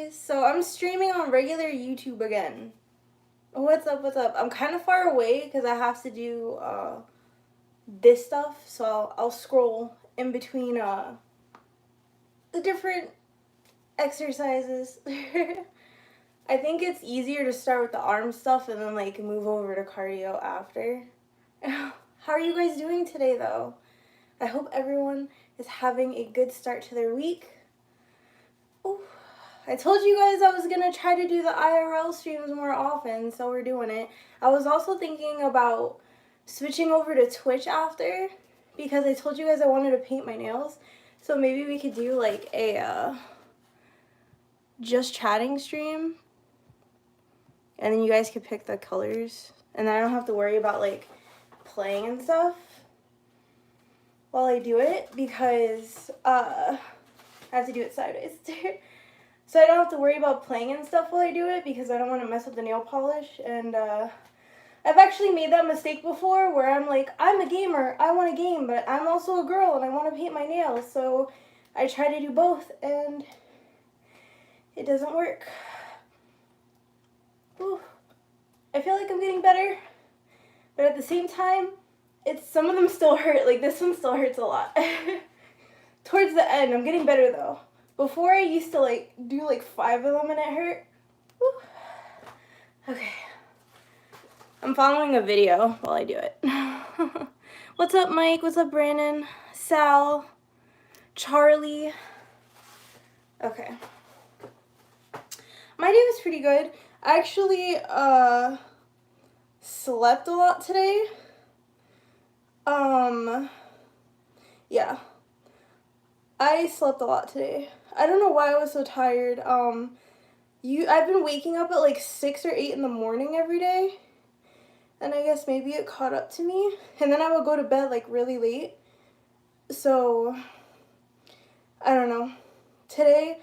guys. So I'm streaming on regular YouTube again. What's up? What's up? I'm kind of far away because I have to do this stuff. So I'll scroll in between the different exercises. I think it's easier to start with the arm stuff and then like move over to cardio after. How are you guys doing today though? I hope everyone is having a good start to their week. Ooh. I told you guys I was going to try to do the IRL streams more often, so we're doing it. I was also thinking about switching over to Twitch after, because I told you guys I wanted to paint my nails. So maybe we could do like a just chatting stream, and then you guys could pick the colors, and then I don't have to worry about like playing and stuff while I do it, because I have to do it sideways. So I don't have to worry about playing and stuff while I do it, because I don't want to mess up the nail polish. And I've actually made that mistake before where I'm like, I'm a gamer, I want to game, but I'm also a girl and I want to paint my nails. So I try to do both and it doesn't work. Ooh. I feel like I'm getting better, but at the same time, some of them still hurt. Like this one still hurts a lot. Towards the end, I'm getting better though. Before I used to like do like 5 of them and it hurt. Woo. Okay. I'm following a video while I do it. What's up, Mike? What's up, Brandon? Sal? Charlie? Okay. My day was pretty good. I actually slept a lot today. Yeah. I slept a lot today. I don't know why I was so tired. I've been waking up at like 6 or 8 in the morning every day. And I guess maybe it caught up to me. And then I would go to bed like really late. So, I don't know. Today,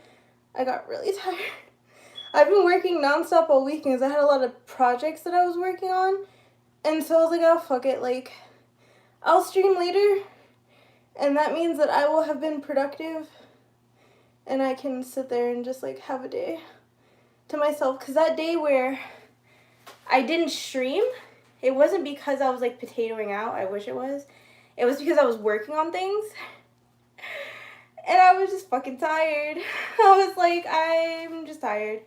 I got really tired. I've been working nonstop all week because I had a lot of projects that I was working on. And so I was like, oh, fuck it. Like, I'll stream later. And that means that I will have been productive. And I can sit there and just like have a day to myself. Because that day where I didn't stream, it wasn't because I was like potatoing out. I wish it was. It was because I was working on things. And I was just fucking tired. I was like, I'm just tired.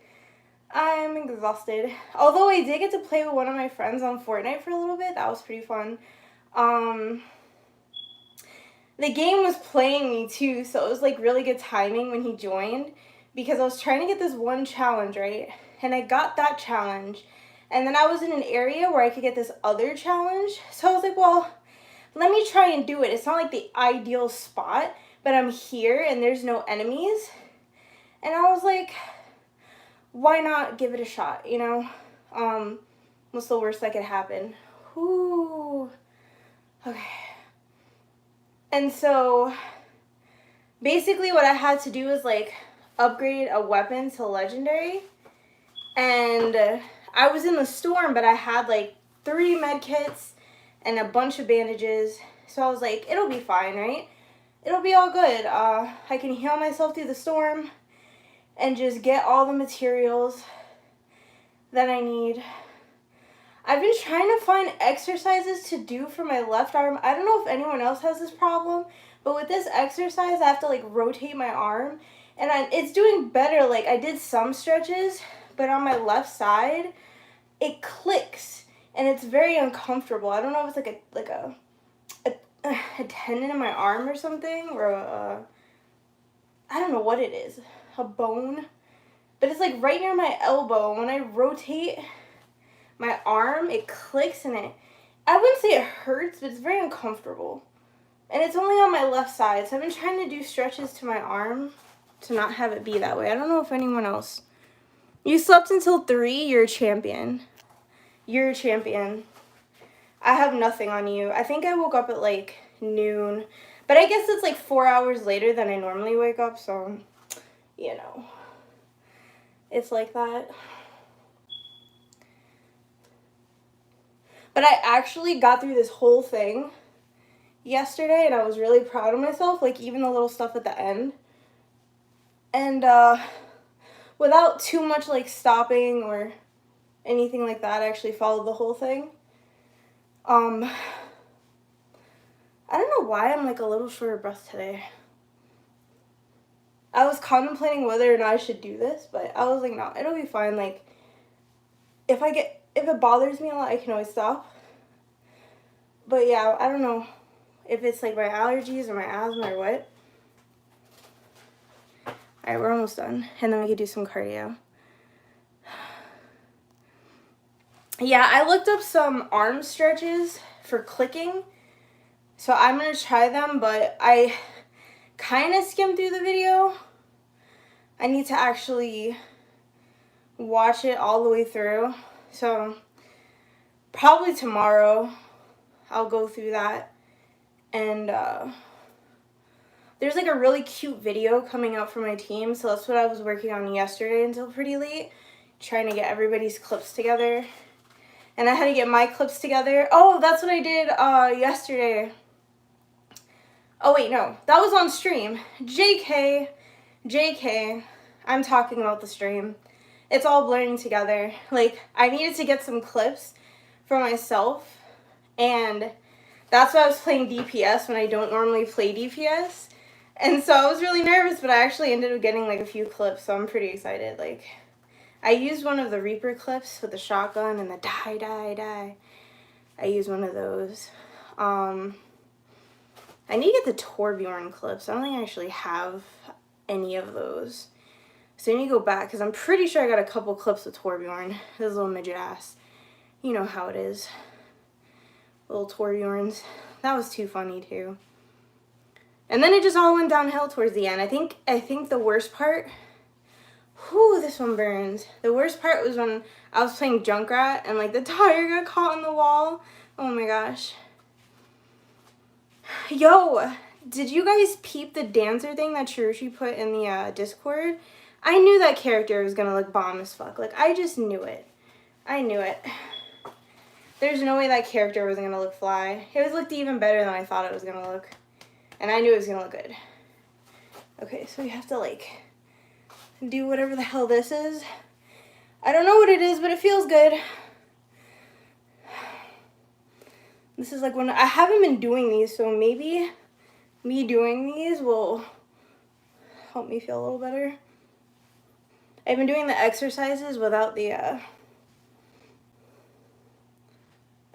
I'm exhausted. Although I did get to play with one of my friends on Fortnite for a little bit. That was pretty fun. The game was playing me too, so it was like really good timing when he joined, because I was trying to get this one challenge, right? And I got that challenge. And then I was in an area where I could get this other challenge. So I was like, well, let me try and do it. It's not like the ideal spot, but I'm here and there's no enemies. And I was like, why not give it a shot, you know? What's the worst that could happen? Ooh. Okay. And so basically what I had to do is like upgrade a weapon to legendary. And I was in the storm, but I had like 3 med kits and a bunch of bandages. So I was like, it'll be fine, right? It'll be all good. I can heal myself through the storm and just get all the materials that I need. I've been trying to find exercises to do for my left arm. I don't know if anyone else has this problem, but with this exercise, I have to like rotate my arm, and it's doing better. Like I did some stretches, but on my left side, it clicks, and it's very uncomfortable. I don't know if it's like a tendon in my arm or something, or I don't know what it is, a bone, but it's like right near my elbow. When I rotate my arm, it clicks and I wouldn't say it hurts, but it's very uncomfortable. And it's only on my left side, so I've been trying to do stretches to my arm to not have it be that way. I don't know if anyone else. You slept until 3, you're a champion. You're a champion. I have nothing on you. I think I woke up at like noon, but I guess it's like 4 hours later than I normally wake up, so, you know, it's like that. But I actually got through this whole thing yesterday, and I was really proud of myself, like even the little stuff at the end. And without too much like stopping or anything like that. I actually followed the whole thing. I don't know why I'm like a little short of breath today. I was contemplating whether or not I should do this, but I was like, no, it'll be fine. Like, if it bothers me a lot, I can always stop. But yeah, I don't know if it's like my allergies or my asthma or what. Alright, we're almost done. And then we could do some cardio. Yeah, I looked up some arm stretches for clicking. So I'm going to try them, but I kind of skimmed through the video. I need to actually watch it all the way through. So probably tomorrow I'll go through that. And there's like a really cute video coming out for my team. So that's what I was working on yesterday until pretty late. Trying to get everybody's clips together. And I had to get my clips together. Oh, that's what I did yesterday. Oh, wait, no. That was on stream. JK. I'm talking about the stream. It's all blurring together. Like, I needed to get some clips for myself. And that's why I was playing DPS when I don't normally play DPS. And so I was really nervous, but I actually ended up getting, like, a few clips. So I'm pretty excited. Like, I used one of the Reaper clips with the shotgun and the die. I used one of those. I need to get the Torbjorn clips. I don't think I actually have any of those. So I need to go back because I'm pretty sure I got a couple clips with Torbjorn. This little midget ass. You know how it is. Little Torbjorns. That was too funny too. And then it just all went downhill towards the end. I think the worst part... Whew, this one burns. The worst part was when I was playing Junkrat and like the tire got caught on the wall. Oh my gosh. Yo, did you guys peep the dancer thing that Chirushi put in the Discord? I knew that character was gonna look bomb as fuck. Like, I just knew it. I knew it. There's no way that character wasn't gonna look fly. It looked even better than I thought it was gonna look. And I knew it was gonna look good. Okay, so we have to, like, do whatever the hell this is. I don't know what it is, but it feels good. This is like when I haven't been doing these, so maybe me doing these will help me feel a little better. I've been doing the exercises without the,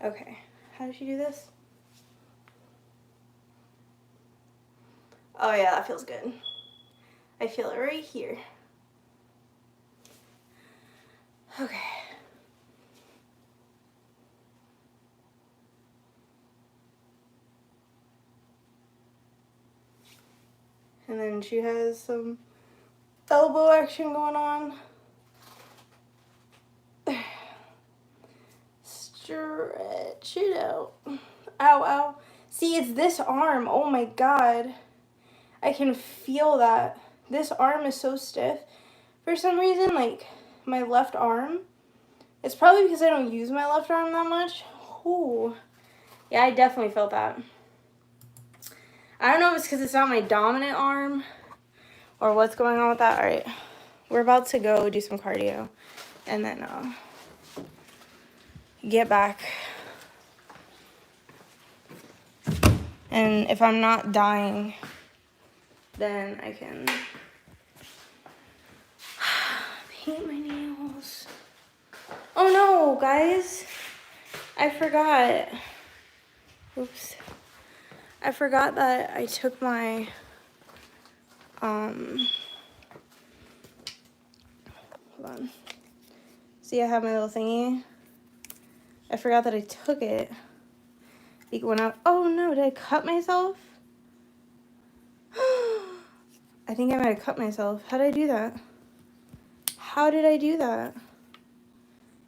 okay. How does she do this? Oh yeah, that feels good. I feel it right here. Okay. And then she has some elbow action going on. Stretch it out. Ow, ow. See, it's this arm. Oh my god. I can feel that. This arm is so stiff. For some reason, like, my left arm. It's probably because I don't use my left arm that much. Ooh. Yeah, I definitely felt that. I don't know if it's because it's not my dominant arm or what's going on with that. All right. We're about to go do some cardio and then get back. And if I'm not dying, then I can paint my nails. Oh no, guys. I forgot. Oops. I forgot that I took my, hold on. See, I have my little thingy. I forgot that I took it. When oh no, did I cut myself? I think I might have cut myself. How did I do that? How did I do that?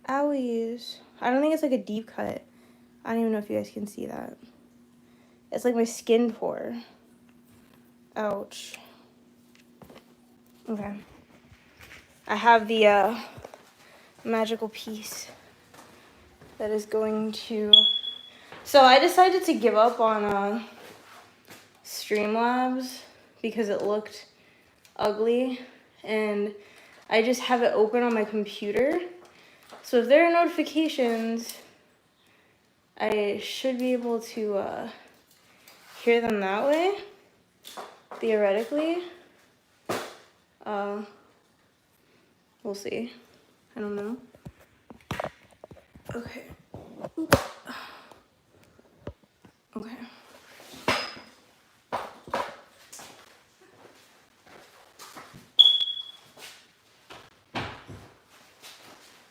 Owies. I don't think it's like a deep cut. I don't even know if you guys can see that. It's like my skin pore. Ouch. Okay. I have the magical piece that is going to... So I decided to give up on Streamlabs because it looked ugly. And I just have it open on my computer. So if there are notifications, I should be able to hear them that way, theoretically. We'll see. I don't know. Okay. Oops. Okay.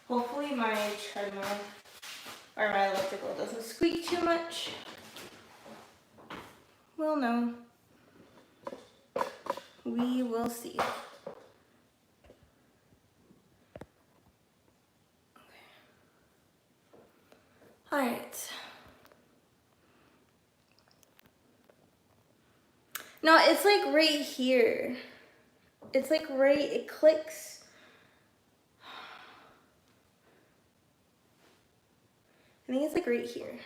Hopefully my treadmill or my elliptical doesn't squeak too much. We'll know. We will see. All right. No, it's like right here. It's like right, it clicks. I think it's like right here.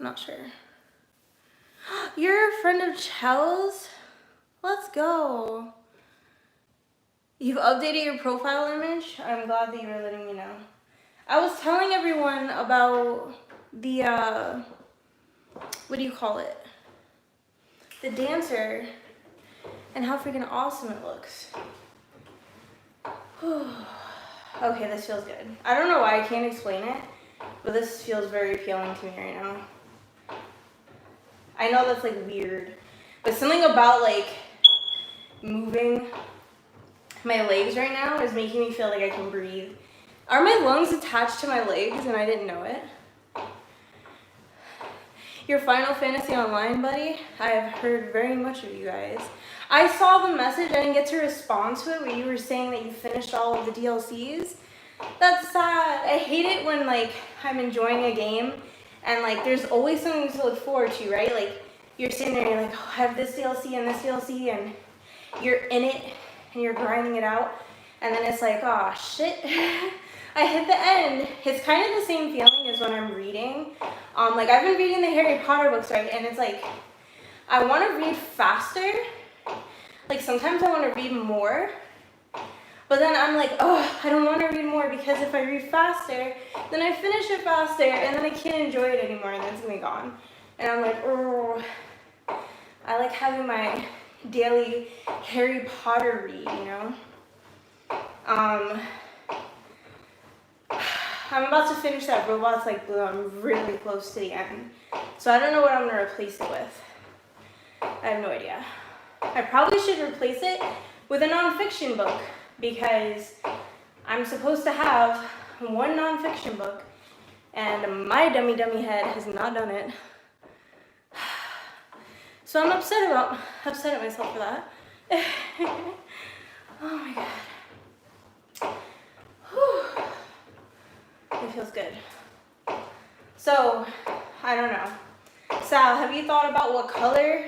I'm not sure. You're a friend of Chel's? Let's go. You've updated your profile image? I'm glad that you were letting me know. I was telling everyone about the, what do you call it? The dancer and how freaking awesome it looks. Okay, this feels good. I don't know why I can't explain it, but this feels very appealing to me right now. I know that's like weird, but something about like moving my legs right now is making me feel like I can breathe. Are my lungs attached to my legs and I didn't know it? Your Final Fantasy Online, buddy? I have heard very much of you guys. I saw the message, I didn't get to respond to it, where you were saying that you finished all of the DLCs. That's sad. I hate it when like I'm enjoying a game and like there's always something to look forward to, right? Like you're sitting there and you're like, oh, I have this DLC and this DLC, and you're in it and you're grinding it out, and then it's like, oh shit, I hit the end. It's kind of the same feeling as when I'm reading. Like I've been reading the Harry Potter books, right? And it's like, I want to read faster. Like sometimes I want to read more, but then I'm like, oh, I don't want to read more because if I read faster, then I finish it faster and then I can't enjoy it anymore and then it's gonna be gone. And I'm like, oh, I like having my daily Harry Potter read, you know? I'm about to finish that Robots Like Blue. I'm really close to the end. So I don't know what I'm gonna replace it with. I have no idea. I probably should replace it with a nonfiction book because I'm supposed to have one nonfiction book and my dummy head has not done it. So I'm upset at myself for that. Oh my god. Whew. It feels good. So, I don't know. Sal, have you thought about what color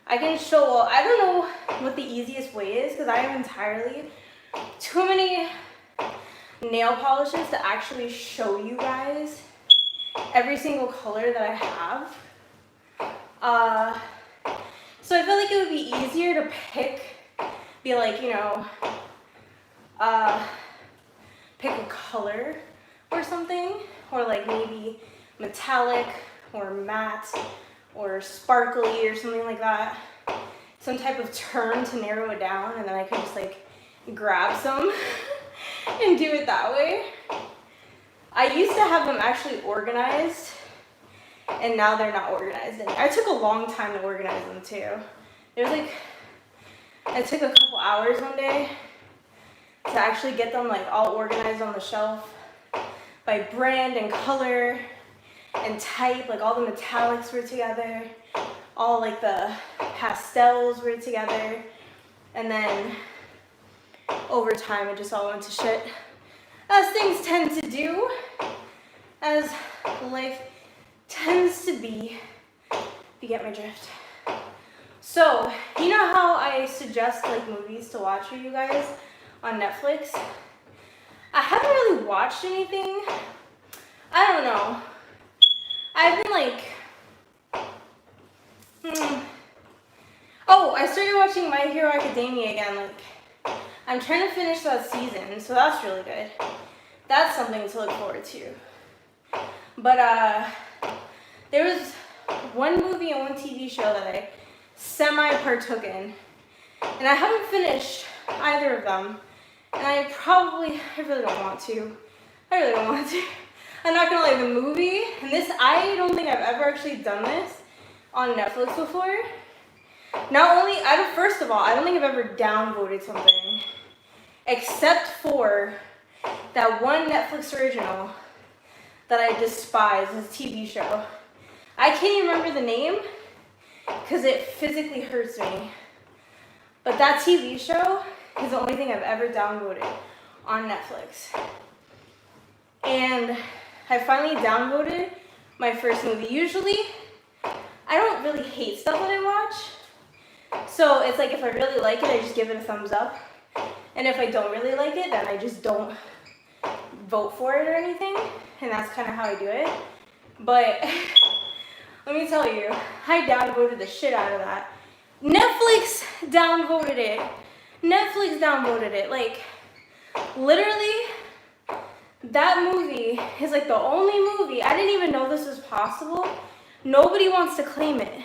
I can show? Well, I don't know what the easiest way is because I have entirely too many nail polishes to actually show you guys every single color that I have. So I feel like it would be easier to be like, you know, pick a color or something, or like maybe metallic or matte or sparkly or something like that. Some type of term to narrow it down, and then I could just like grab some and do it that way. I used to have them actually organized, and now they're not organized anymore. I took a long time to organize them too. It was like, it took a couple hours one day to actually get them like all organized on the shelf by brand and color and type. Like all the metallics were together, all like the pastels were together, and then over time it just all went to shit, as things tend to do, as life tends to be, if you get my drift. So, you know how I suggest like movies to watch for you guys on Netflix? I haven't really watched anything. I don't know. I've been like, oh, I started watching My Hero Academia again. Like, I'm trying to finish that season, so that's really good. That's something to look forward to. But there was one movie and one TV show that I semi-partook in, and I haven't finished either of them. And I really don't want to. I really don't want to. I'm not gonna lie, the movie, and this, I don't think I've ever actually done this on Netflix before. Not only, first of all, I don't think I've ever downvoted something, except for that one Netflix original that I despise, this TV show. I can't even remember the name, because it physically hurts me. But that TV show is the only thing I've ever downvoted on Netflix. And I finally downvoted my first movie. Usually, I don't really hate stuff that I watch. So it's like if I really like it, I just give it a thumbs up. And if I don't really like it, then I just don't vote for it or anything. And that's kind of how I do it. But let me tell you, I downvoted the shit out of that. Netflix downvoted it. Netflix downvoted it. Like, literally, that movie is like the only movie, I didn't even know this was possible. Nobody wants to claim it.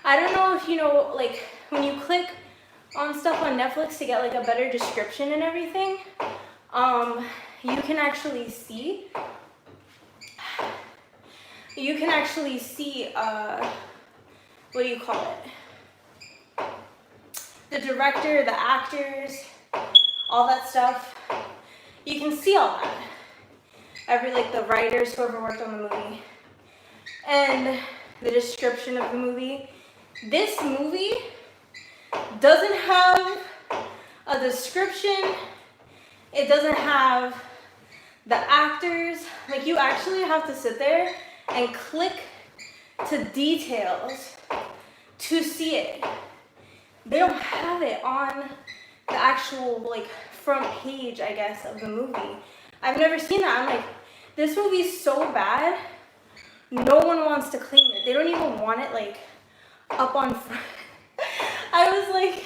I don't know if you know, like, when you click on stuff on Netflix to get like a better description and everything, you can actually see, what do you call it? The director, the actors, all that stuff. You can see all that. Like the writers, whoever worked on the movie. And the description of the movie. This movie doesn't have a description. It doesn't have the actors. Like, you actually have to sit there and click to details to see it. They don't have it on the actual, like, front page, I guess, of the movie. I've never seen that. I'm like, this movie's so bad, no one wants to claim it. They don't even want it, like, up on front. I was like,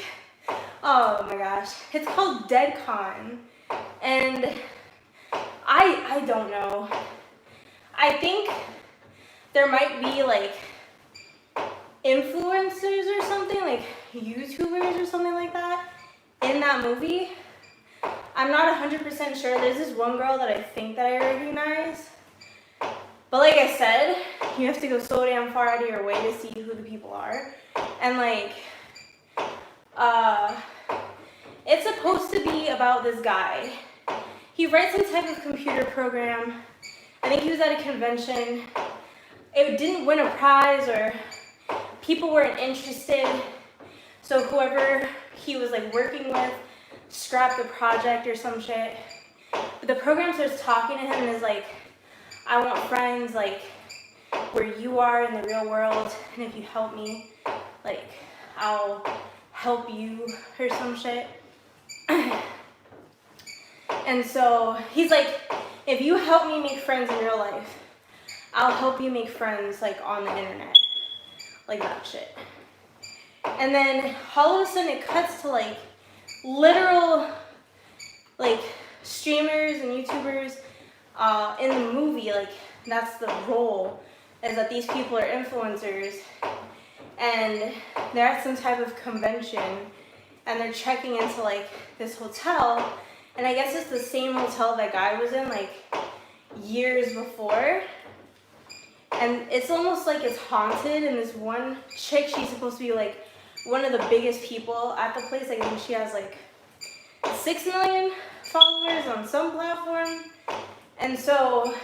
oh my gosh. It's called DeadCon. And I don't know. I think there might be, like, influencers or something, like YouTubers or something like that, in that movie. I'm not 100% sure. There's this one girl that I think that I recognize. But like I said, you have to go so damn far out of your way to see who the people are. And like, it's supposed to be about this guy. He writes some type of computer program. I think he was at a convention. It didn't win a prize, or people weren't interested. So whoever he was like working with scrapped the project or some shit. But the program starts talking to him and is like, I want friends like where you are in the real world, and if you help me, like, I'll help you or some shit. And so he's like, if you help me make friends in real life, I'll help you make friends like on the internet. Like that shit. And then all of a sudden it cuts to like literal like streamers and YouTubers in the movie. Like, that's the role, is that these people are influencers and they're at some type of convention and they're checking into like this hotel, and I guess it's the same hotel that guy was in like years before. And it's almost like it's haunted, and this one chick, she's supposed to be like one of the biggest people at the place. Like, I think she has like 6 million followers on some platform. And so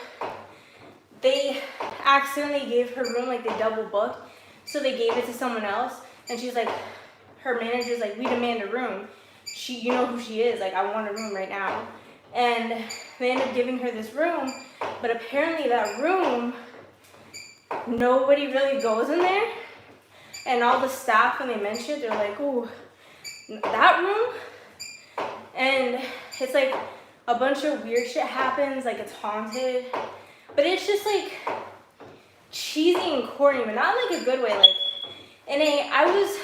they accidentally gave her room, like they double booked. So they gave it to someone else, and she's like, her manager's like, we demand a room. You know who she is, like, I want a room right now. And they end up giving her this room, but apparently that room, nobody really goes in there. And all the staff, when they mention it, they're like, ooh, that room? And it's like a bunch of weird shit happens, like it's haunted. But it's just like cheesy and corny, but not like a good way. Like, I was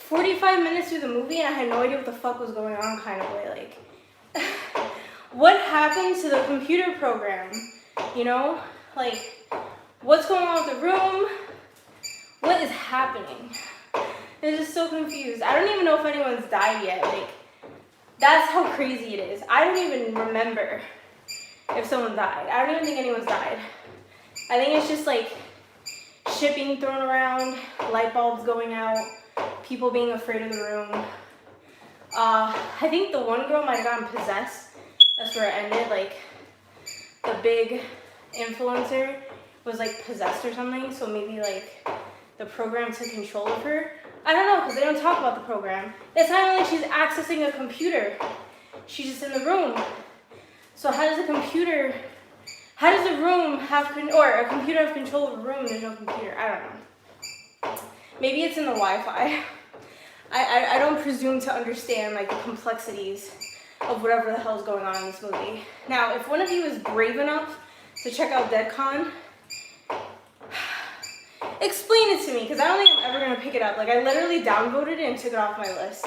45 minutes through the movie and I had no idea what the fuck was going on, kind of way. Like, what happened to the computer program? You know? Like, what's going on with the room? What is happening? I'm just so confused. I don't even know if anyone's died yet. Like, that's how crazy it is. I don't even remember if someone died. I don't even think anyone's died. I think it's just like shipping thrown around, light bulbs going out, people being afraid of the room. I think the one girl might have gotten possessed. That's where it ended. Like, the big influencer was like possessed or something. So maybe like the program took control of her. I don't know, because they don't talk about the program. It's not like she's accessing a computer. She's just in the room. So how does a room have, or a computer have control of a room? There's no computer. I don't know. Maybe it's in the Wi-Fi. I don't presume to understand like the complexities of whatever the hell is going on in this movie. Now, if one of you is brave enough to check out DeadCon, explain it to me, because I don't think I'm ever going to pick it up. Like, I literally downvoted it and took it off my list.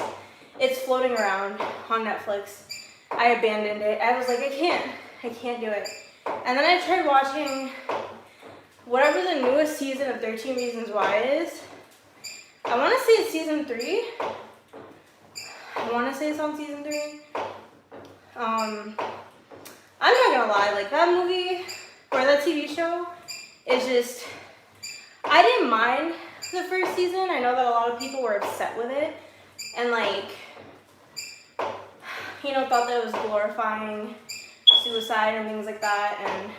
It's floating around on Netflix. I abandoned it. I was like, I can't do it. And then I tried watching whatever the newest season of 13 Reasons Why is. I want to say it's season 3. I want to say it's on season 3. I'm not gonna lie, like, that movie or that TV show is just, I didn't mind the first season. I know that a lot of people were upset with it and, like, you know, thought that it was glorifying suicide and things like that, and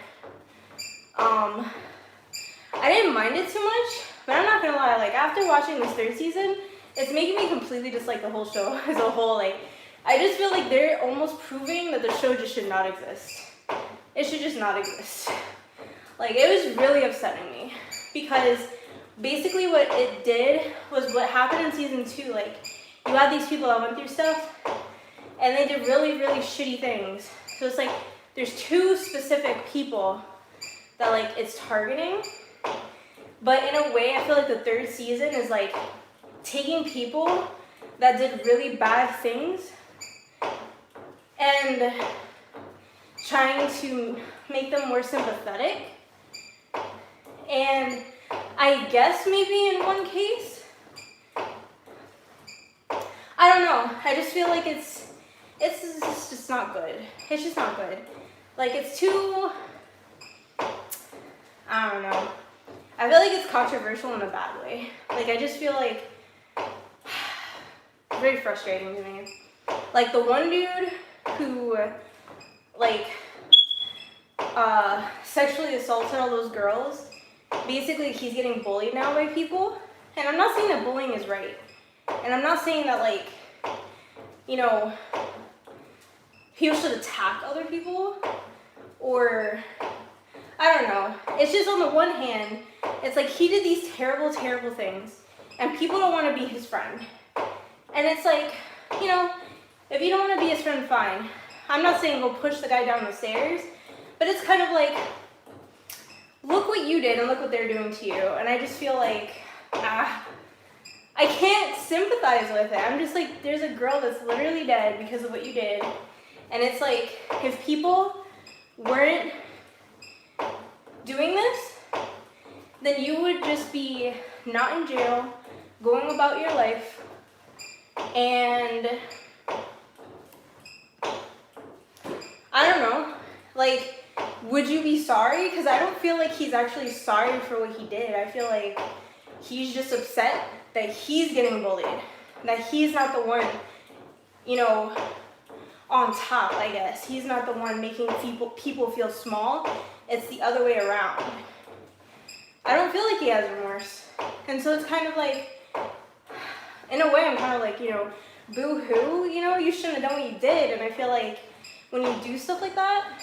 I didn't mind it too much, but I'm not gonna lie, like, after watching this third season, it's making me completely dislike the whole show as a whole. Like, I just feel like they're almost proving that the show just should not exist. It should just not exist. Like, it was really upsetting me, because basically what it did was what happened in season 2. Like, you had these people that went through stuff, and they did really, really shitty things. So it's like, there's 2 specific people that, like, it's targeting. But in a way, I feel like the third season is, like, taking people that did really bad things and trying to make them more sympathetic. And I guess maybe in one case, I don't know. I just feel like it's just not good. It's just not good. Like, it's too, I don't know. I feel like it's controversial in a bad way. Like, I just feel like it's very frustrating to me. Like, the one dude who, like, sexually assaulted all those girls, basically he's getting bullied now by people. And I'm not saying that bullying is right. And I'm not saying that, like, you know, people should attack other people, or, I don't know. It's just, on the one hand, it's like he did these terrible, terrible things, and people don't want to be his friend. And it's like, you know, if you don't want to be his friend, fine. I'm not saying go push the guy down the stairs, but it's kind of like, look what you did and look what they're doing to you. And I just feel like, I can't sympathize with it. I'm just like, there's a girl that's literally dead because of what you did. And it's like, if people weren't doing this, then you would just be not in jail, going about your life, and I don't know, like, would you be sorry? Because I don't feel like he's actually sorry for what he did. I feel like he's just upset that he's getting bullied, that he's not the one, you know, on top, I guess. He's not the one making people feel small. It's the other way around. I don't feel like he has remorse. And so it's kind of like, in a way, I'm kind of like, you know, boo-hoo, you know, you shouldn't have done what you did. And I feel like when you do stuff like that,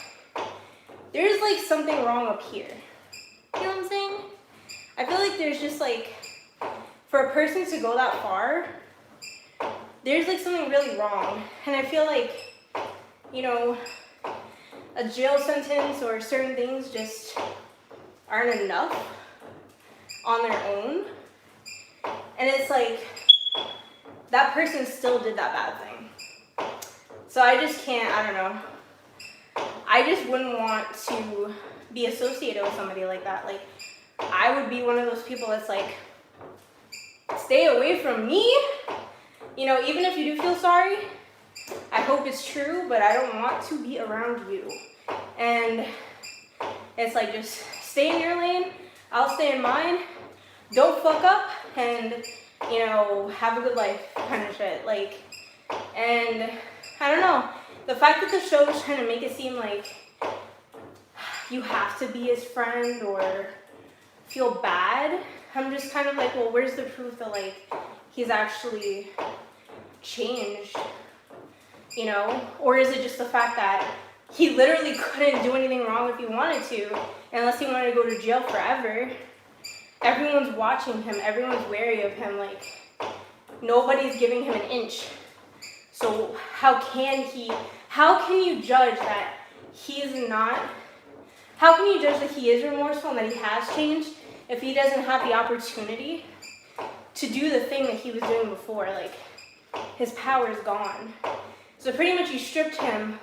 there's like something wrong up here. You know what I'm saying? I feel like there's just like, for a person to go that far, there's like something really wrong. And I feel like, you know, a jail sentence or certain things just aren't enough on their own. And it's like, that person still did that bad thing. So I just can't, I don't know. I just wouldn't want to be associated with somebody like that. Like, I would be one of those people that's like, stay away from me. You know, even if you do feel sorry, I hope it's true, but I don't want to be around you. And it's like, just stay in your lane, I'll stay in mine. Don't fuck up, and, you know, have a good life kind of shit. Like, and I don't know. The fact that the show is trying to make it seem like you have to be his friend or feel bad, I'm just kind of like, well, where's the proof that, like, he's actually changed, you know? Or is it just the fact that he literally couldn't do anything wrong if he wanted to, unless he wanted to go to jail forever? Everyone's watching him, everyone's wary of him, like, nobody's giving him an inch. So how can you judge that he is not, how can you judge that he is remorseful and that he has changed if he doesn't have the opportunity to do the thing that he was doing before? Like, his power is gone. So pretty much you stripped him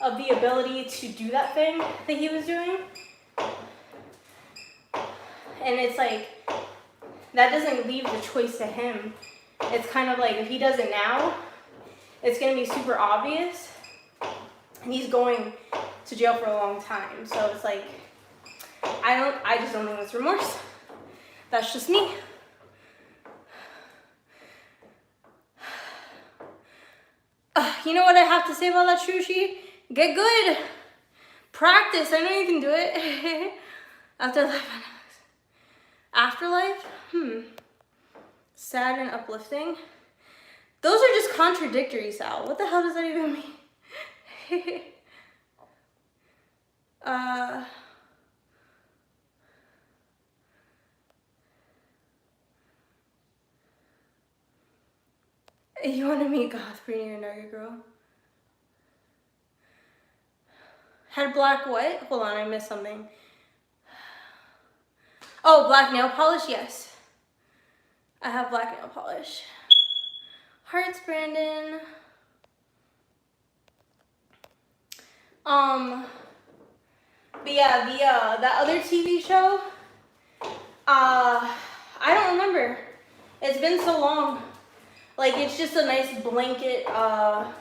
of the ability to do that thing that he was doing. And it's like, that doesn't leave the choice to him. It's kind of like, if he does it now, it's gonna be super obvious, and he's going to jail for a long time. So it's like, I just don't think that's remorse. That's just me. You know what I have to say about that, Shushi? Get good. Practice. I know you can do it. Afterlife? Sad and uplifting. Those are just contradictory, Sal. What the hell does that even mean? You want to meet Goth, Brini, or Nugget Girl? Had black what? Hold on, I missed something. Oh, black nail polish? Yes. I have black nail polish. Hearts, Brandon. But yeah, that other TV show, I don't remember. It's been so long. Like, it's just a nice blanket of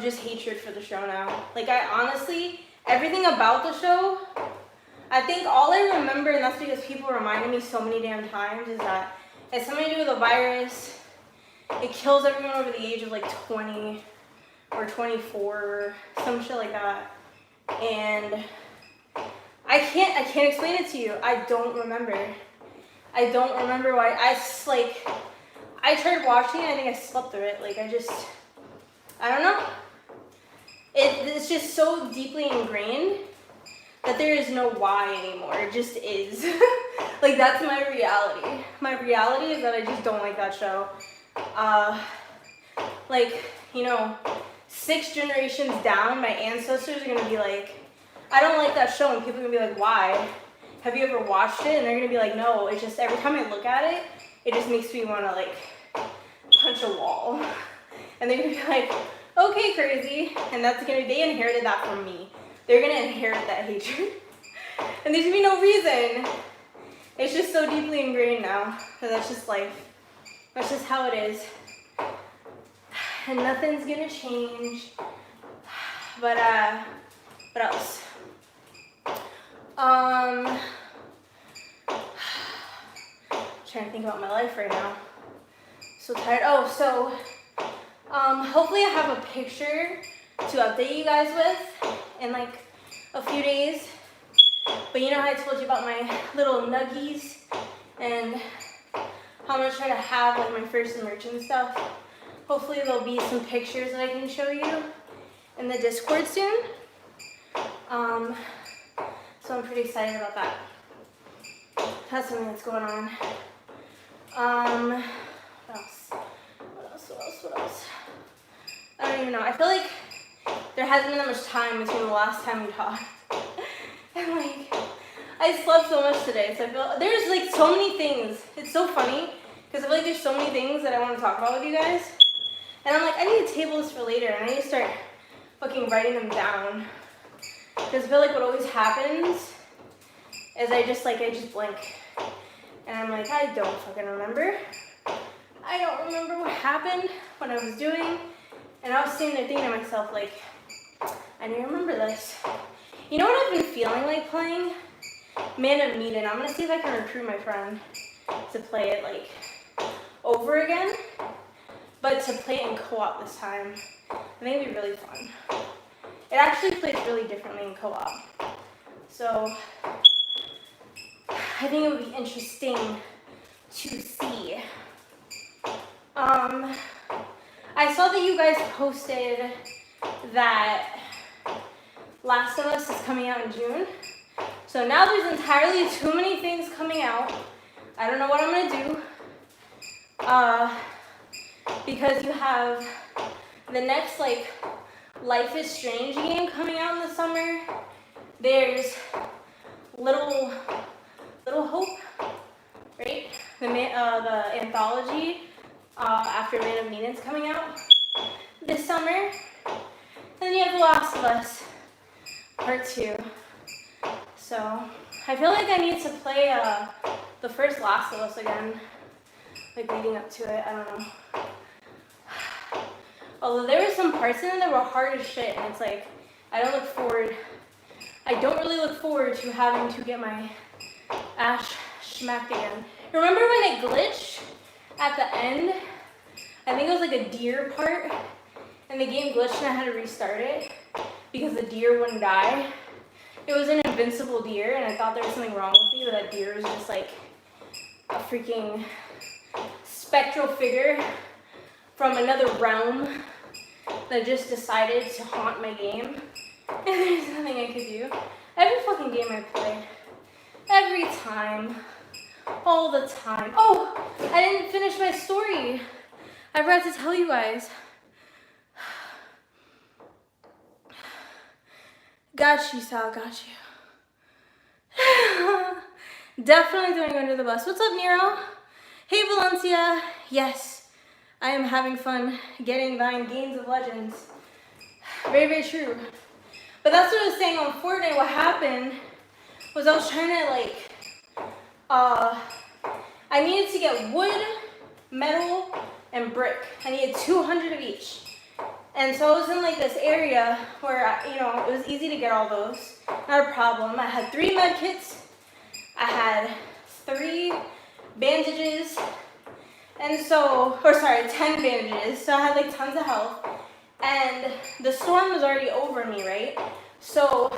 just hatred for the show now. Like, I honestly, everything about the show, I think all I remember, and that's because people reminded me so many damn times, is that it's something to do with a virus. It kills everyone over the age of like 20 or 24 or some shit like that. And I can't explain it to you. I don't remember. I don't remember why. I tried watching it, I think I slept through it. Like, I don't know. It's just so deeply ingrained that there is no why anymore. It just is. Like, that's my reality. My reality is that I just don't like that show. Like, you know, 6 generations down, my ancestors are gonna be like, I don't like that show, and people are gonna be like, why? Have you ever watched it? And they're gonna be like, no, it's just every time I look at it, it just makes me wanna like punch a wall. And they're gonna be like, okay, crazy. And they inherited that from me. They're gonna inherit that hatred. And there's gonna be no reason. It's just so deeply ingrained now. So that's just life. That's just how it is. And nothing's gonna change. But what else? Trying to think about my life right now. So tired. Oh, so hopefully I have a picture to update you guys with in like a few days. But you know how I told you about my little nuggies and how I'm gonna try to have like my first emerging stuff. Hopefully there'll be some pictures that I can show you in the Discord soon. So I'm pretty excited about that. That's something that's going on. What else? I don't even know. I feel like there hasn't been that much time between the last time we talked. And like, I slept so much today, so I feel there's like so many things. It's so funny because I feel like there's so many things that I want to talk about with you guys. And I'm like, I need to table this for later, and I need to start fucking writing them down. Because I feel like what always happens is I just blink. And I'm like, I don't fucking remember. I don't remember what happened, what I was doing. And I was sitting there thinking to myself, like, I need to remember this. You know what I've been feeling like playing? Man of Medan. I'm gonna see if I can recruit my friend to play it like over again, but to play it in co-op this time. I think it'd be really fun. It actually plays really differently in co-op, so I think it would be interesting to see. I saw that you guys posted that Last of Us is coming out in June. So now there's entirely too many things coming out. I don't know what I'm gonna do. Because you have the next like Life is Strange game coming out in the summer. There's Little Hope, right? The anthology after Man of Medan's coming out this summer. And then you have The Last of Us Part 2. So I feel like I need to play the first Last of Us again, like leading up to it. I don't know. Although there were some parts in it that were hard as shit, and it's like I don't really look forward to having to get my ass smacked again. Remember when it glitched at the end? I think it was like a deer part, and the game glitched and I had to restart it because the deer wouldn't die. It was an invincible deer, and I thought there was something wrong with me, but that deer was just like a freaking spectral figure from another realm that just decided to haunt my game. And there's nothing I could do. Every fucking game I play. Every time. All the time. Oh, I didn't finish my story. I forgot to tell you guys. Got you, Sal, got you. Definitely throwing you under the bus. What's up, Nero? Hey, Valencia. Yes, I am having fun getting thine gains of legends. Very, very true. But that's what I was saying on Fortnite. What happened was I was trying to I needed to get wood, metal, and brick. I needed 200 of each. And so I was in like this area where, it was easy to get all those. Not a problem. I had 3 med kits. I had 3 bandages. And so, 10 bandages. So I had like tons of health. And the storm was already over me, right? So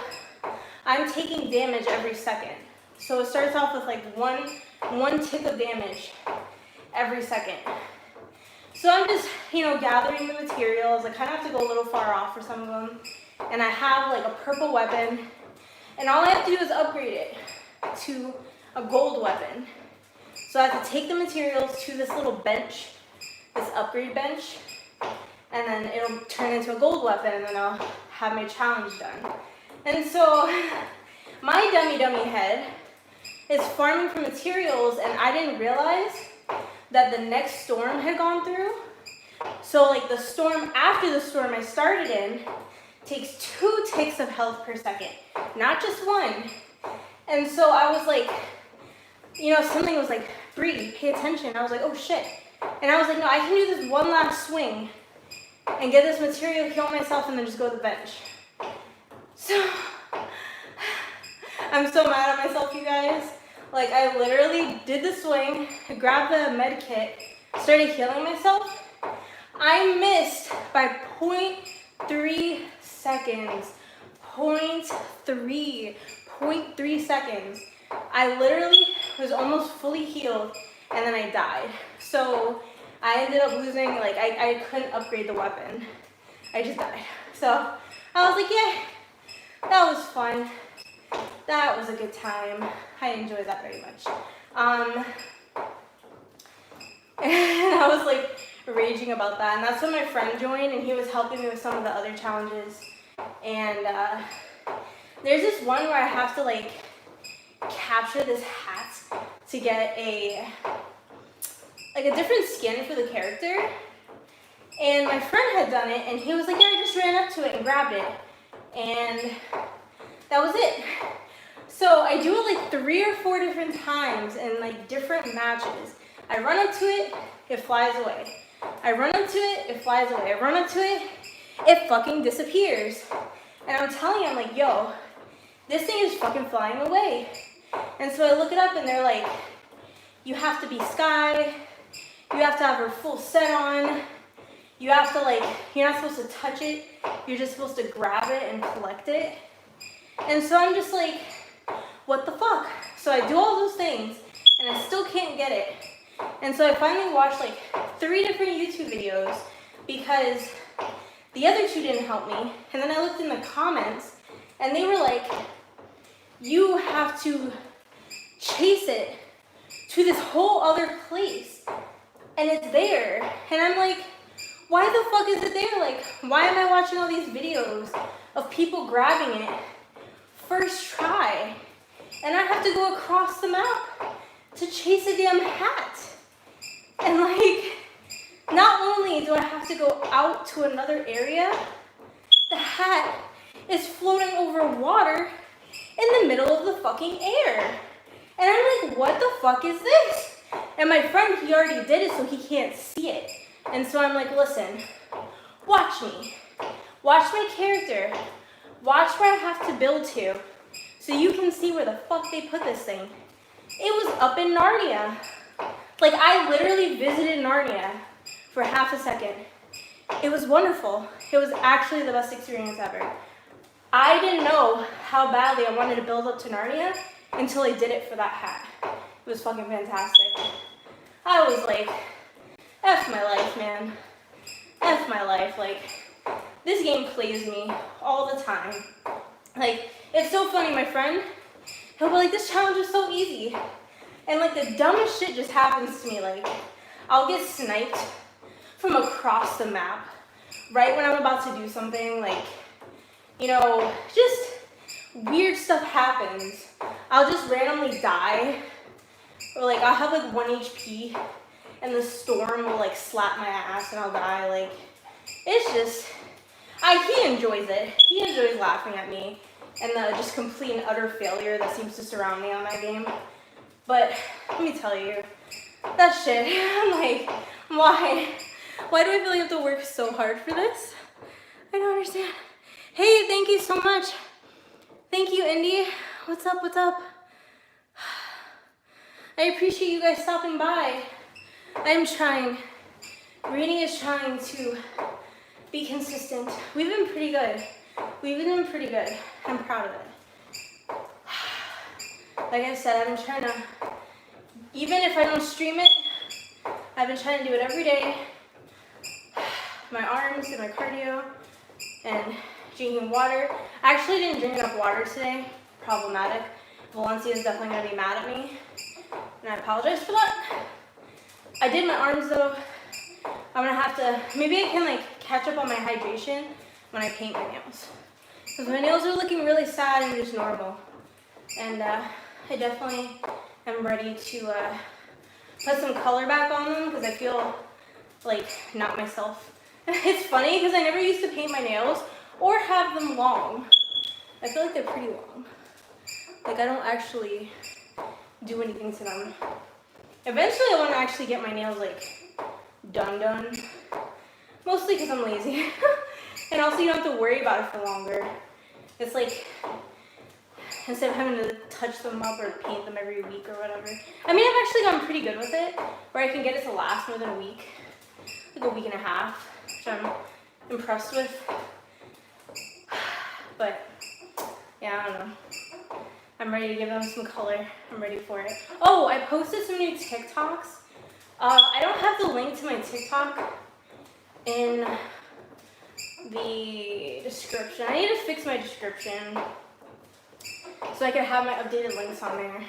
I'm taking damage every second. So it starts off with like one tick of damage every second. So I'm just, gathering the materials. I kind of have to go a little far off for some of them. And I have like a purple weapon. And all I have to do is upgrade it to a gold weapon. So I have to take the materials to this little bench, this upgrade bench. And then it'll turn into a gold weapon, and then I'll have my challenge done. And so my dummy head is farming for materials, and I didn't realize that the next storm had gone through. So like the storm after the storm I started in takes 2 ticks of health per second, not just 1. And so I was like, something was like, Brie, pay attention. I was like, oh shit. And I was like, no, I can do this one last swing and get this material, heal myself, and then just go to the bench. So I'm so mad at myself, you guys. Like, I literally did the swing, grabbed the med kit, started healing myself. I missed by 0.3 seconds. 0.3 seconds. I literally was almost fully healed, and then I died. So I ended up losing, I couldn't upgrade the weapon. I just died. So I was like, yeah, that was fun. That was a good time. I enjoyed that very much. And I was like raging about that. And that's when my friend joined, and he was helping me with some of the other challenges. And there's this one where I have to capture this hat to get a like a different skin for the character. And my friend had done it, and he was like, yeah, I just ran up to it and grabbed it. And that was it. So I do it like 3 or 4 different times in like different matches. I run up to it, it flies away. I run up to it, it flies away. I run up to it, it fucking disappears. And I'm telling you, I'm like, yo, this thing is fucking flying away. And so I look it up and they're like, you have to be Sky, you have to have her full set on, you have to like, you're not supposed to touch it, you're just supposed to grab it and collect it. And so I'm just like, what the fuck? So I do all those things and I still can't get it. And so I finally watched like 3 different YouTube videos because the other 2 didn't help me. And then I looked in the comments and they were like, you have to chase it to this whole other place. And it's there. And I'm like, why the fuck is it there? Like, why am I watching all these videos of people grabbing it first try? And I have to go across the map to chase a damn hat. And like, not only do I have to go out to another area, the hat is floating over water in the middle of the fucking air. And I'm like, what the fuck is this? And my friend, he already did it so he can't see it. And so I'm like, listen, watch me. Watch my character. Watch where I have to build to so you can see where the fuck they put this thing. It was up in Narnia. Like, I literally visited Narnia for half a second. It was wonderful. It was actually the best experience ever. I didn't know how badly I wanted to build up to Narnia until I did it for that hat. It was fucking fantastic. I was like, F my life, man. F my life. Like, this game plays me all the time. Like, it's so funny, my friend, he'll be like, this challenge is so easy. And like the dumbest shit just happens to me. Like, I'll get sniped from across the map right when I'm about to do something. Like, you know, just weird stuff happens. I'll just randomly die. Or like, I'll have like 1 HP and the storm will like slap my ass and I'll die. Like, it's just, he enjoys it. He enjoys laughing at me and the just complete and utter failure that seems to surround me on that game. But let me tell you, that shit, I'm like, why? Why do I feel like I have to work so hard for this? I don't understand. Hey, thank you so much. Thank you, Indy. What's up, what's up? I appreciate you guys stopping by. I'm trying. Brini is trying to be consistent. We've been pretty good. We've been doing pretty good. I'm proud of it. Like I said, I've been trying to, even if I don't stream it, I've been trying to do it every day. My arms and my cardio and drinking water. I actually didn't drink enough water today. Problematic. Valencia is definitely going to be mad at me. And I apologize for that. I did my arms though. I'm going to have to, maybe I can like catch up on my hydration when I paint my nails. Because my nails are looking really sad and just normal. And I definitely am ready to put some color back on them because I feel like not myself. It's funny because I never used to paint my nails or have them long. I feel like they're pretty long. Like I don't actually do anything to them. Eventually I want to actually get my nails like done. Mostly because I'm lazy. And also you don't have to worry about it for longer. It's like, instead of having to touch them up or paint them every week or whatever. I mean, I've actually gotten pretty good with it, where I can get it to last more than a week. Like a week and a half, which I'm impressed with. But, yeah, I don't know. I'm ready to give them some color. I'm ready for it. Oh, I posted some new TikToks. I don't have the link to my TikTok in the description. I need to fix my description so I can have my updated links on there.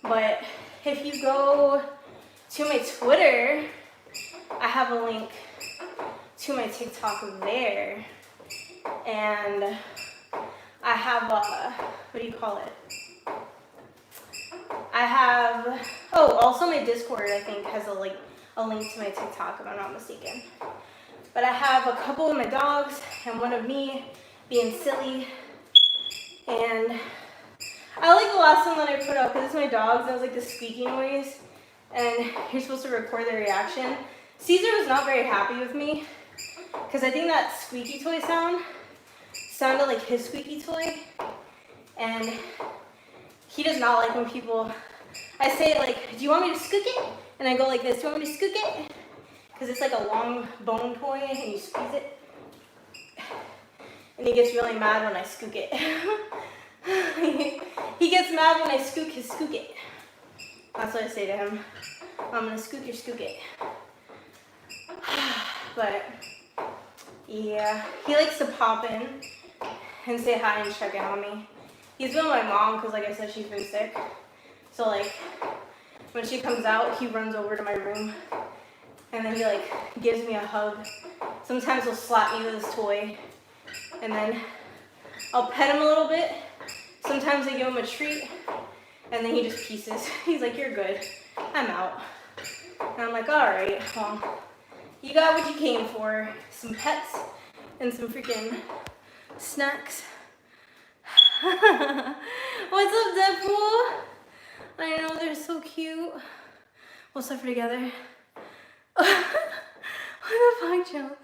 But if you go to my Twitter, I have a link to my TikTok there. And I have what do you call it? I have Oh, also my Discord, I think, has a link to my TikTok, if I'm not mistaken. But I have a couple of my dogs and one of me being silly. And I like the last one that I put up because it's my dogs and it was like the squeaky noise. And you're supposed to record their reaction. Caesar was not very happy with me because I think that squeaky toy sounded like his squeaky toy. And he does not like when people, I say like, do you want me to scook it? And I go like this, do you want me to scook it? Because it's like a long bone toy and you squeeze it. And he gets really mad when I skook it. He gets mad when I skook his skook it. That's what I say to him. I'm gonna skook your skook it. But yeah, he likes to pop in and say hi and check in on me. He's been with my mom because like I said, she's been sick. So like when she comes out, he runs over to my room and then he like gives me a hug. Sometimes he'll slap me with his toy and then I'll pet him a little bit. Sometimes I give him a treat and then he just pieces. He's like, you're good, I'm out. And I'm like, all right, well, you got what you came for. Some pets and some freaking snacks. What's up, Deadpool? I know, they're so cute. We'll suffer together. What the fuck, Jill?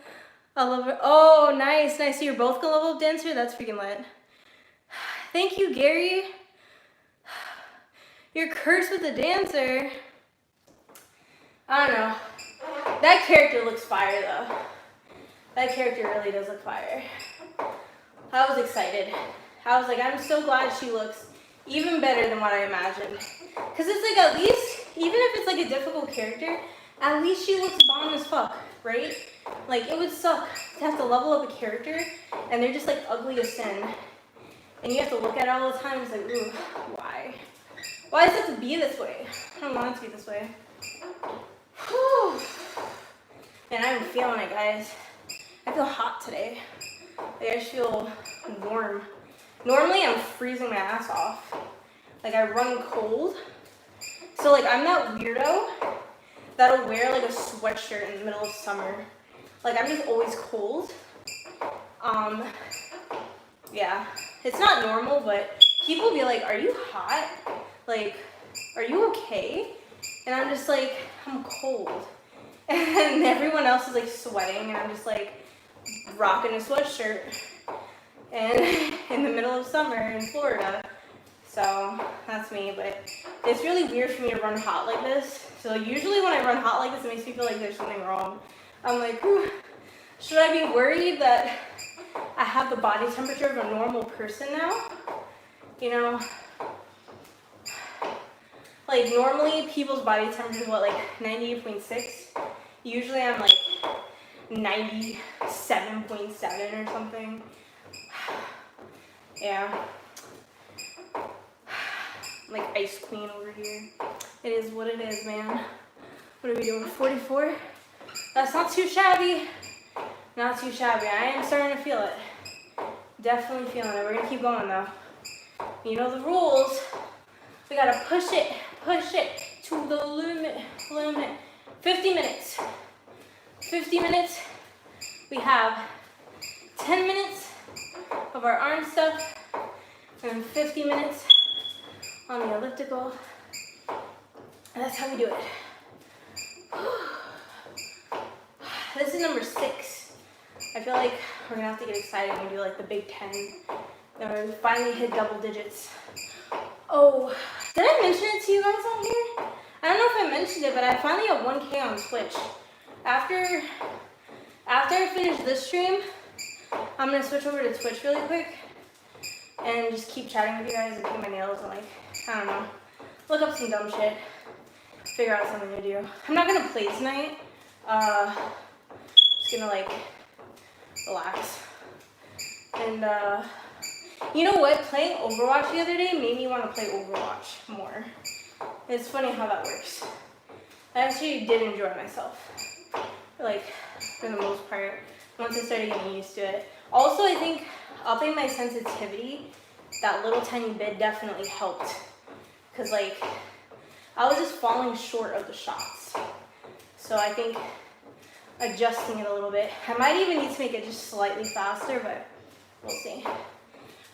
I love it. Oh, nice, nice. So you're both gonna level up Dancer? That's freaking lit. Thank you, Gary. You're cursed with the Dancer. I don't know. That character looks fire, though. That character really does look fire. I was excited. I was like, I'm so glad she looks even better than what I imagined. Because it's like, at least, even if it's like a difficult character, at least she looks bomb as fuck, right? Like, it would suck to have to level up a character and they're just like ugly as sin. And you have to look at it all the time. It's like, ooh, why? Why does it have to be this way? I don't want it to be this way. Whew. And I'm feeling it, guys. I feel hot today. Like, I just feel warm. Normally, I'm freezing my ass off. Like, I run cold. So, like, I'm that weirdo that'll wear, like, a sweatshirt in the middle of summer. Like, I'm just always cold. Yeah. It's not normal, but people be like, are you hot? Like, are you okay? And I'm just like, I'm cold. And everyone else is, like, sweating, and I'm just, like, rocking a sweatshirt. And in the middle of summer in Florida. So that's me, but it's really weird for me to run hot like this. So usually when I run hot like this, it makes me feel like there's something wrong. I'm like, whew, should I be worried that I have the body temperature of a normal person now? You know, like normally people's body temperature is what, like 98.6? Usually I'm like 97.7 or something. Yeah. Like ice queen over here. It is what it is, man. What are we doing? 44? That's not too shabby. Not too shabby. I am starting to feel it. Definitely feeling it. We're gonna keep going though. You know the rules. We gotta push it to the limit. 50 minutes. 50 minutes. We have 10 minutes of our arm stuff and 50 minutes on the elliptical. And that's how we do it. This is number 6. I feel like we're gonna have to get excited when we do like the big 10. And we finally hit double digits. Oh, did I mention it to you guys on here? I don't know if I mentioned it, but I finally got 1K on Twitch. After I finish this stream, I'm gonna switch over to Twitch really quick and just keep chatting with you guys and paint my nails and like, I don't know, look up some dumb shit, figure out something to do. I'm not gonna play tonight. Just gonna like relax. And you know what? Playing Overwatch the other day made me want to play Overwatch more. It's funny how that works. I actually did enjoy myself, like for the most part, once I started getting used to it. Also, I think upping my sensitivity that little tiny bit definitely helped. Cause like I was just falling short of the shots. So I think adjusting it a little bit. I might even need to make it just slightly faster, but we'll see.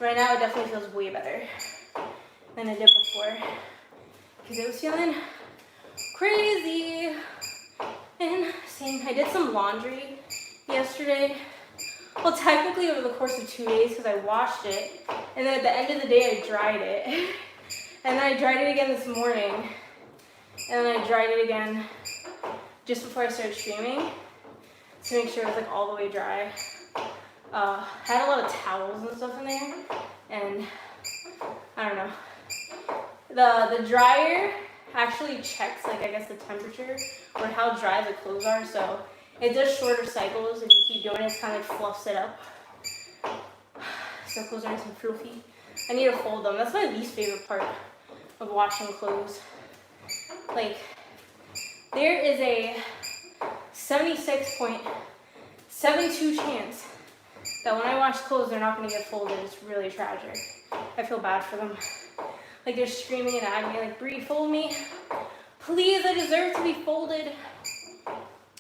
Right now, it definitely feels way better than it did before because it was feeling crazy. And same, I did some laundry yesterday. Well, technically over the course of 2 days because I washed it. And then at the end of the day, I dried it. And then I dried it again this morning. And then I dried it again just before I started streaming to make sure it was like all the way dry. I had a lot of towels and stuff in there. And I don't know. The dryer actually checks, like, I guess the temperature or how dry the clothes are. So it does shorter cycles. If you keep doing it, it kind of like fluffs it up. So clothes are nice and fluffy. I need to fold them. That's my least favorite part of washing clothes. Like, there is a 76.72 chance that when I wash clothes, they're not going to get folded. It's really tragic. I feel bad for them. Like, they're screaming and at me, like, Brie, fold me. Please, I deserve to be folded.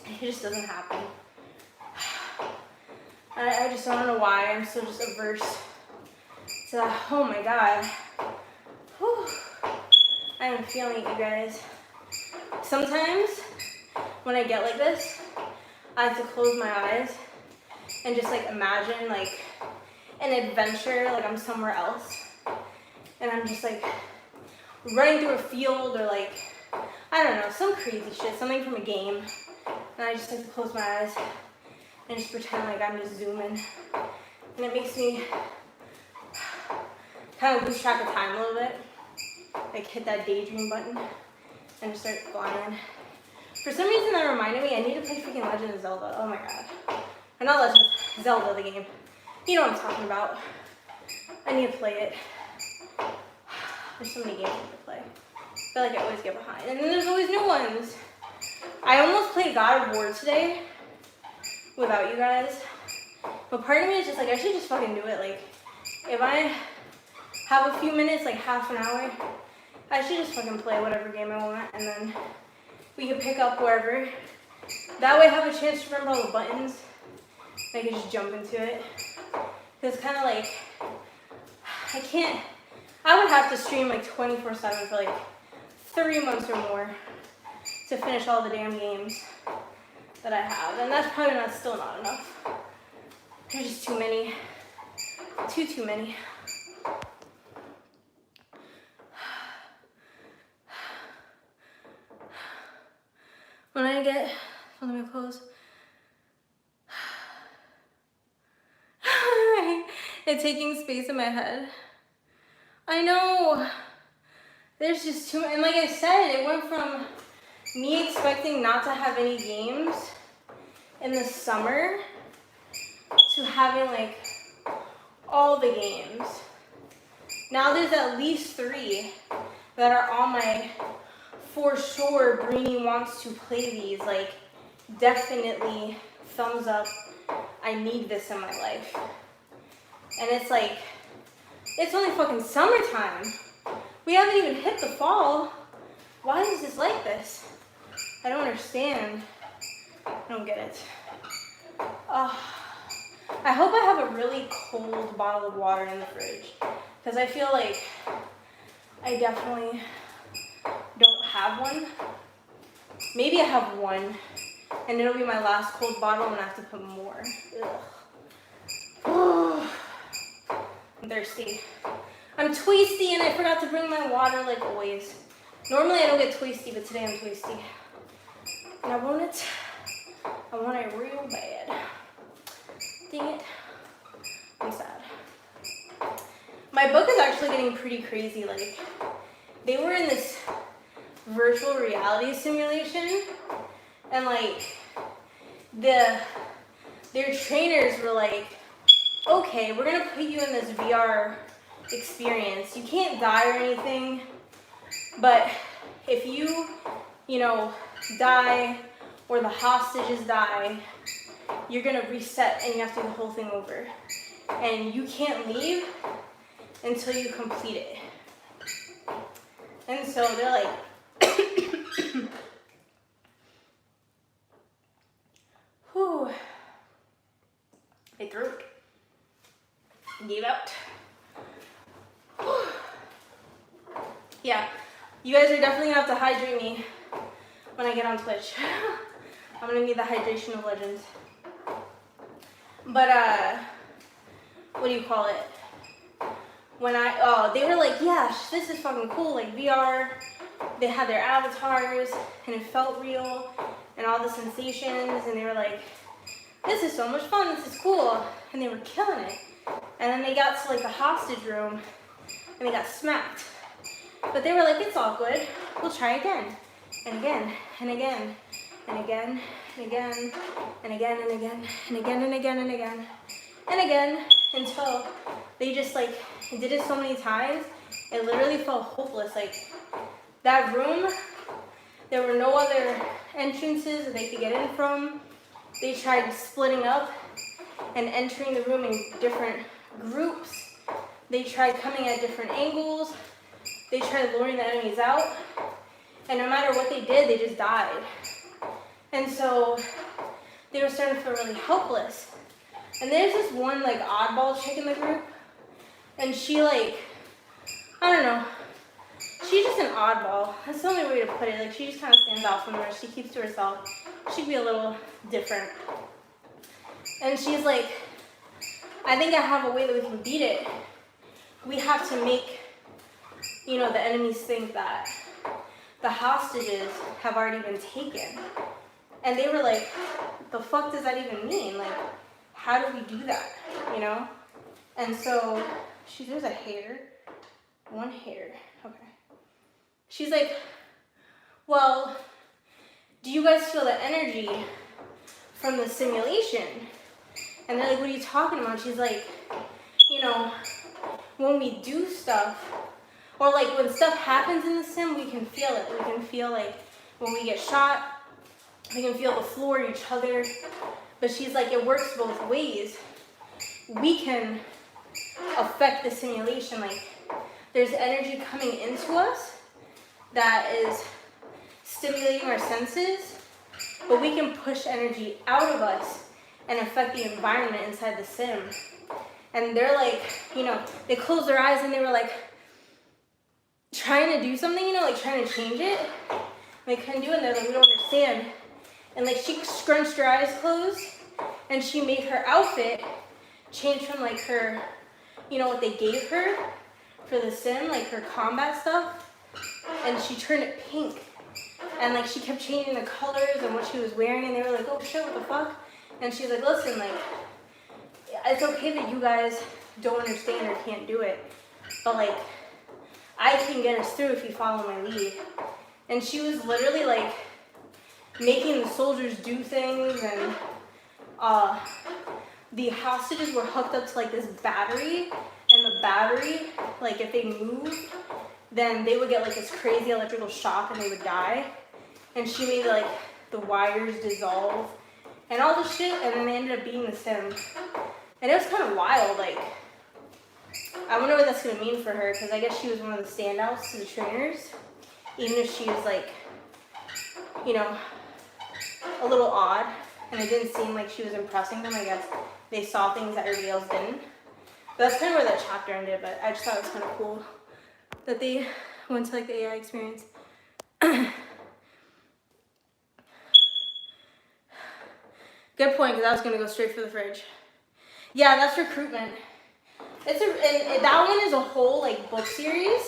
It just doesn't happen. I just don't know why. I'm so just averse to that. Oh my God. Whew. I am feeling it, you guys. Sometimes when I get like this, I have to close my eyes and just like imagine like an adventure, like I'm somewhere else. And I'm just like running through a field or like, I don't know, some crazy shit, something from a game. And I just have to close my eyes and just pretend like I'm just zooming. And it makes me kind of lose track of time a little bit. Like hit that daydream button and just start flying. For some reason that reminded me I need to play freaking Legend of Zelda. Oh my God. Or not Legend, Zelda the game. You know what I'm talking about. I need to play it. There's so many games I need to play. I feel like I always get behind. And then there's always new ones. I almost played God of War today without you guys. But part of me is just like, I should just fucking do it. Like, if I have a few minutes, like half an hour, I should just fucking play whatever game I want. And then we can pick up wherever. That way I have a chance to remember all the buttons. I can just jump into it. Because it's kind of like, I would have to stream like 24/7 for like 3 months or more to finish all the damn games that I have. And that's probably still not enough. There's just too many. Too many. When I get, let me close. It's taking space in my head. I know. There's just too, and like I said, it went from me expecting not to have any games in the summer to having like all the games. Now there's at least 3 that are on my, for sure, Brini wants to play these, like, definitely thumbs up, I need this in my life. And it's like, it's only fucking summertime. We haven't even hit the fall. Why is this like this? I don't understand. I don't get it. I hope I have a really cold bottle of water in the fridge. Because I feel like I definitely don't have one. Maybe I have one. And it'll be my last cold bottle and I have to put more. Ugh. I'm thirsty. I'm twisty and I forgot to bring my water like always. Normally I don't get twisty, but today I'm twisty. And I want it. I want it real bad. Dang it. I'm sad. My book is actually getting pretty crazy. Like, they were in this virtual reality simulation and like their trainers were like, okay, we're gonna put you in this VR experience. You can't die or anything, but if you die or the hostages die, you're gonna reset and you have to do the whole thing over. And you can't leave until you complete it. And so they're like, Whew. My throat gave out. Yeah, you guys are definitely gonna have to hydrate me when I get on Twitch. I'm gonna need the hydration of legends. But what do you call it? When they were like, yeah, this is fucking cool, like VR. They had their avatars, and it felt real, and all the sensations, and they were like, this is so much fun, this is cool, and they were killing it. And then they got to like the hostage room, and they got smacked. But they were like, it's all good, we'll try again, and again, and again, and again, and again, and again, and again, and again, and again, and again, and again, until they just like did it so many times, it literally felt hopeless. Like that room, there were no other entrances that they could get in from. They tried splitting up and entering the room in different groups. They tried coming at different angles. They tried luring the enemies out. And no matter what they did, they just died. And so they were starting to feel really helpless. And there's this one like oddball chick in the group. And she like, I don't know, she's just an oddball. That's the only way to put it. Like she just kind of stands out from the rest. She keeps to herself. She'd be a little different. And she's like, I think I have a way that we can beat it. We have to make, you know, the enemies think that the hostages have already been taken. And they were like, the fuck does that even mean? Like, how do we do that, you know? And so, there's a hair, one hair, okay. She's like, well, do you guys feel the energy from the simulation? And they're like, what are you talking about? She's like, you know, when we do stuff, or like when stuff happens in the sim, we can feel it. We can feel like when we get shot, we can feel the floor, each other. But she's like, it works both ways. We can affect the simulation. Like there's energy coming into us that is stimulating our senses, but we can push energy out of us and affect the environment inside the sim. And they're like, you know, they closed their eyes and they were like trying to do something, you know, like trying to change it. And they couldn't do it and they're like, we don't understand. And like she scrunched her eyes closed and she made her outfit change from like her, you know, what they gave her for the sim, like her combat stuff. And she turned it pink. And like she kept changing the colors and what she was wearing and they were like, oh shit, what the fuck? And she's like, listen, like, it's okay that you guys don't understand or can't do it, but like, I can get us through if you follow my lead. And she was literally like making the soldiers do things, and the hostages were hooked up to like this battery, and the battery, like if they moved, then they would get like this crazy electrical shock and they would die. And she made like the wires dissolve and all this shit, and then they ended up being the sim. And it was kind of wild. Like, I wonder what that's gonna mean for her, because I guess she was one of the standouts to the trainers, even if she was like, you know, a little odd, and it didn't seem like she was impressing them. I guess they saw things that everybody else didn't. But that's kind of where that chapter ended, but I just thought it was kind of cool that they went to like the AI experience. Good point, because I was gonna go straight for the fridge. Yeah, that's recruitment. And that one is a whole like book series.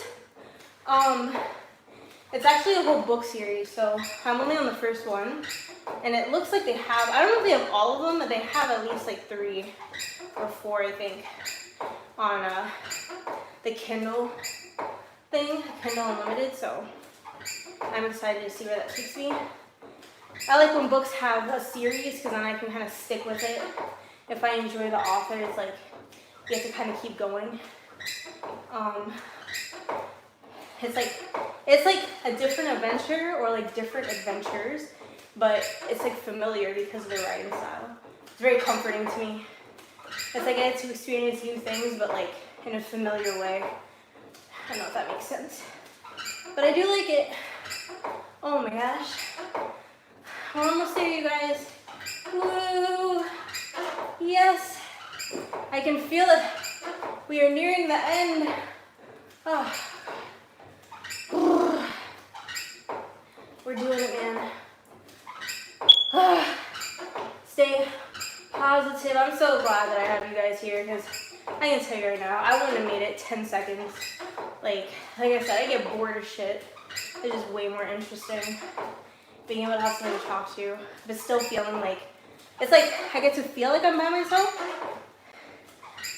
It's actually a whole book series, so I'm only on the first one. And it looks like they have, I don't know if they have all of them, but they have at least like 3 or 4, I think, on the Kindle thing, Kindle Unlimited, so I'm excited to see where that takes me. I like when books have a series, because then I can kind of stick with it. If I enjoy the author, it's like, you have to kind of keep going. It's like a different adventure, or like different adventures, but it's like familiar because of the writing style. It's very comforting to me. It's like I get to experience new things, but like in a familiar way. I don't know if that makes sense, but I do like it. Oh my gosh. We're almost there, you guys. Woo! Yes. I can feel it. We are nearing the end. Oh. We're doing it, man. Stay positive. I'm so glad that I have you guys here because I can tell you right now, I wouldn't have made it 10 seconds. Like I said, I get bored of shit. It's just way more interesting being able to have somebody to talk to, but still feeling like, it's like I get to feel like I'm by myself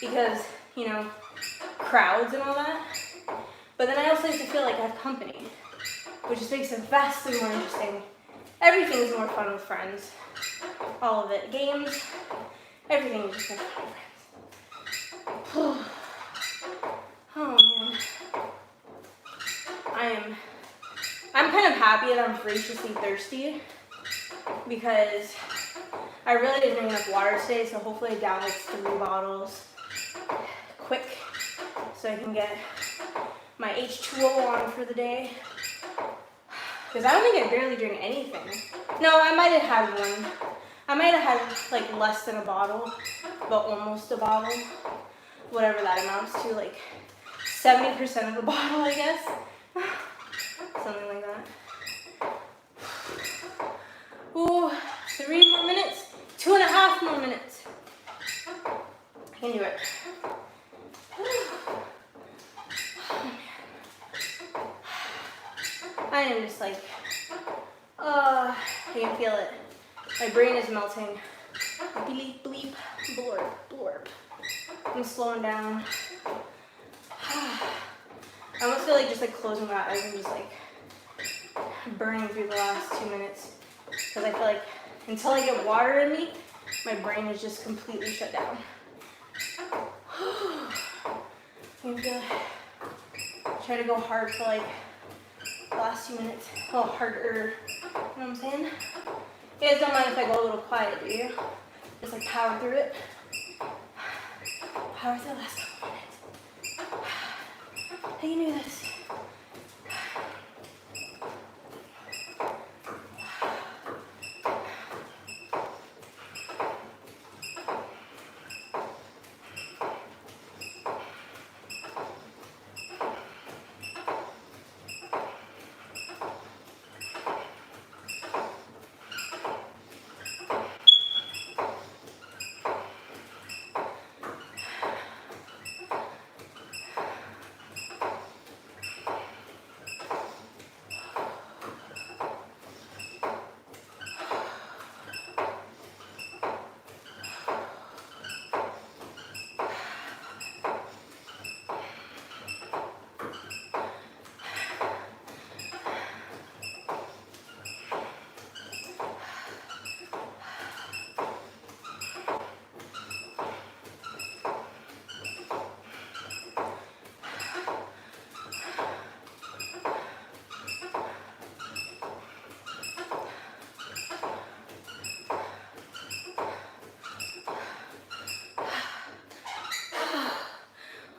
because, you know, crowds and all that. But then I also get to feel like I have company, which just makes it vastly more interesting. Everything is more fun with friends. All of it. Games, everything is just more fun with friends. Oh man. I'm kind of happy that I'm voraciously thirsty because I really didn't drink enough water today, so hopefully I down like 3 bottles quick so I can get my H2O on for the day. Because I don't think I barely drink anything. No, I might have had one. I might have had like less than a bottle, but almost a bottle. Whatever that amounts to, like 70% of a bottle, I guess. Something like that. Ooh, 3 more minutes. 2.5 more minutes. I can do it. I am just like, I can feel it. My brain is melting. Bleep, bleep, blorp, blorp. I'm slowing down. I almost feel like just like closing my eyes and just like burning through the last 2 minutes. Because I feel like until I get water in me, my brain is just completely shut down. I'm gonna try to go hard for like the last 2 minutes. A little harder. You know what I'm saying? You guys don't mind if I go a little quiet, do you? Just like power through it. Power through the last couple minutes. I can do this.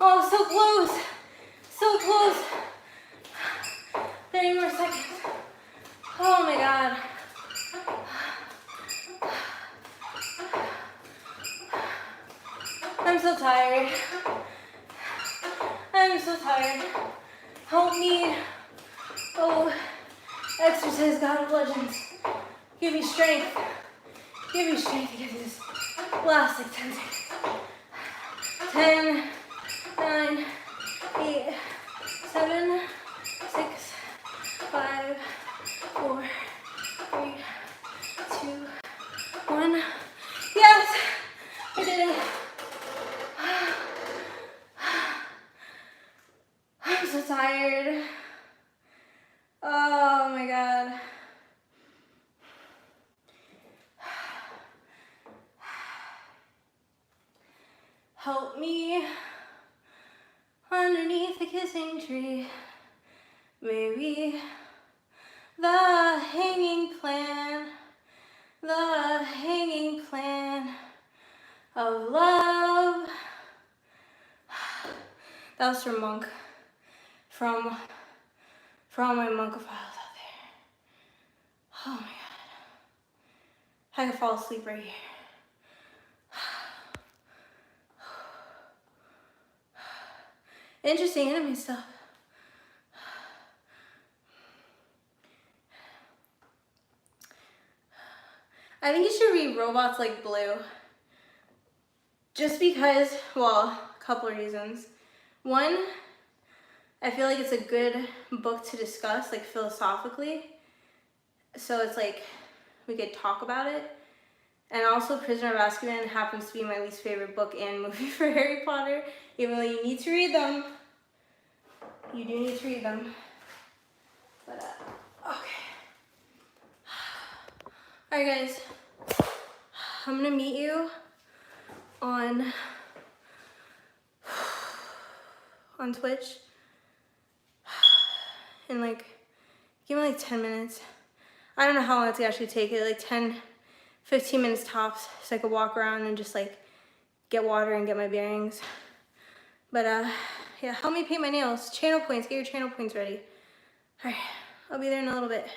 Oh, so close. So close. 30 more seconds. Oh my God. I'm so tired. I'm so tired. Help me. Oh, exercise God of Legends. Give me strength. Give me strength to get through this last like 10 seconds. 10, 9, 8, 7, 6, 5, 4, 3, 2, 1. Yes! I did it. I'm so tired. Oh my God. Help me underneath the kissing tree, baby. The hanging plan of love. That was from Monk, from my Monkophiles out there. I could fall asleep right here. Interesting anime stuff. I think you should read Robots Like Blue. Just because, well, a couple of reasons. One, I feel like it's a good book to discuss, like philosophically. So it's like, we could talk about it. And also Prisoner of Azkaban happens to be my least favorite book and movie for Harry Potter. Even though you need to read them. You do need to read them. But, okay. Alright guys, I'm gonna meet you on Twitch in like, give me like 10 minutes. I don't know how long it's gonna actually take it, like 10, 15 minutes tops, so I could walk around and just like get water and get my bearings. But yeah, help me paint my nails. Channel points, get your channel points ready. All right, I'll be there in a little bit.